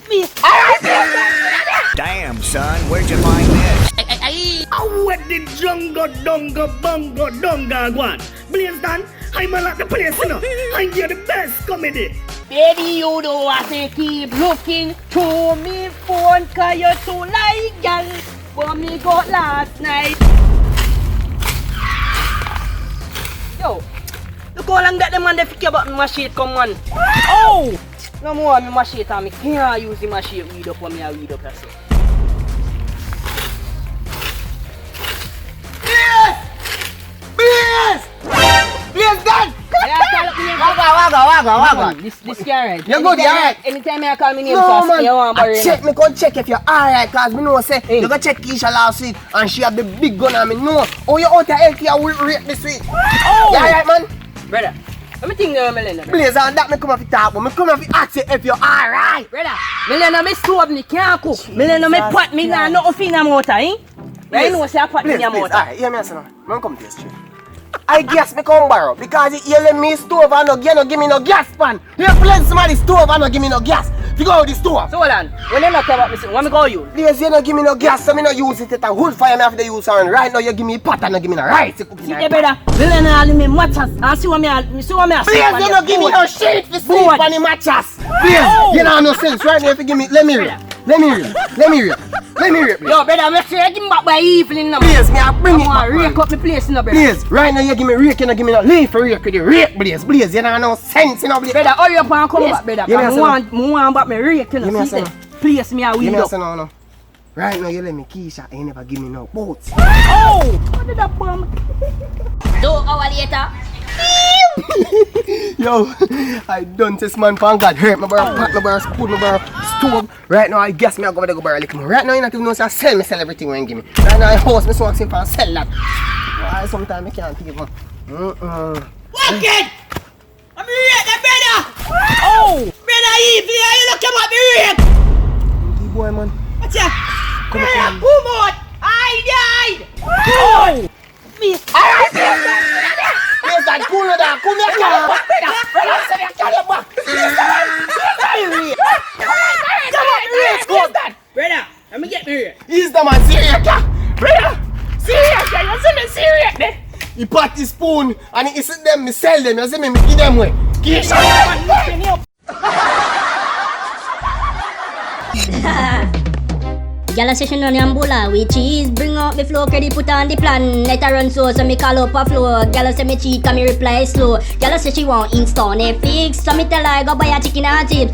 Me. Damn, son, where'd you find this? I wet the jungle, dunga, one. Blaze I'm a lot the place, you know. I'm the best comedy. Baby, you don't want to keep looking through me phone, cause you're too like young. But me got last night. Yo, look how long that the man they think about me machine come on. Oh! No more me machine and me can't use the machine weed up when me a weed up that's it. Blaze done! Waga. This guy right. You're good, you're right. Anytime I call me name, No, so man. you want I check, me come check if you're alright, cause me know say you go check Keisha last week and she have the big gun and me know. Oh, you out of healthy, I will rate this week. Oh! You alright, man? Brother, let me think of Melena. Blaze, and that me come off the talk, but me come off the ask you if you're alright. Brother, Melena me stove me can't cook. Melena me pot me nah nothing in a motor, eh? You know say I pot me in a motor. Alright, hear me a now. Me come to the street. I guess me come borrow because you let me stove and no give me no gas pan. You plenty somebody stove and no give me no gas. You go out the stove. So hold on, when you not care about me, what me call you? Please, you no give me no gas, so me no use it. It's a wood fire me have to use and right now you give me pot and no give me no rice. You See the brother, Melena all me matches and see what me a Please, you no give me no shit to sleep on the mattress. Please, you know no sense right now if you give me, let me read. Yo, brother, I'm say give me back by evening now. Please, me I bring it I back. rake up the place now, brother. Please, right now you give me rake, you no give me no leaf for rake with the rake, please, you know no sense, you know, please. Brother, hurry up and come back, brother. Give me a I want back me rake, you Give me know. a See second. there. Please, me a Give weed me a up. second now. Right now you let me Keisha and you never give me no boats. Oh! What did that bomb? 2 hours later. Yo, I done this man pan God hurt my brother, pot my brother, spoon my brother, stove. Right now I guess me I go to go borrow lick me. Right now you not even know say I sell everything when you give me. Right now I host me so I for sell that. Why sometimes I can't think of Walk it! I'm ready, brother! Oh! Brother Eve, you look at me real. the boy man. What's that? Come Brother, on. boom out! I died! Oh! Me. Yes, that cool that. Come here, Brother, let me get me here. He's the man serious, brother. Serious, you see me serious, eh? He pat his spoon and he sit them, me sell them. You see me give them away. Keisha, Gyal a say she no nyambula with cheese. Bring out me flow, credit put on the plan. Let her run so me call up a flow. Gyal a say me cheat, can me reply slow. Gyal a say she want Insta Netflix, so me tell her go buy a chicken and chips.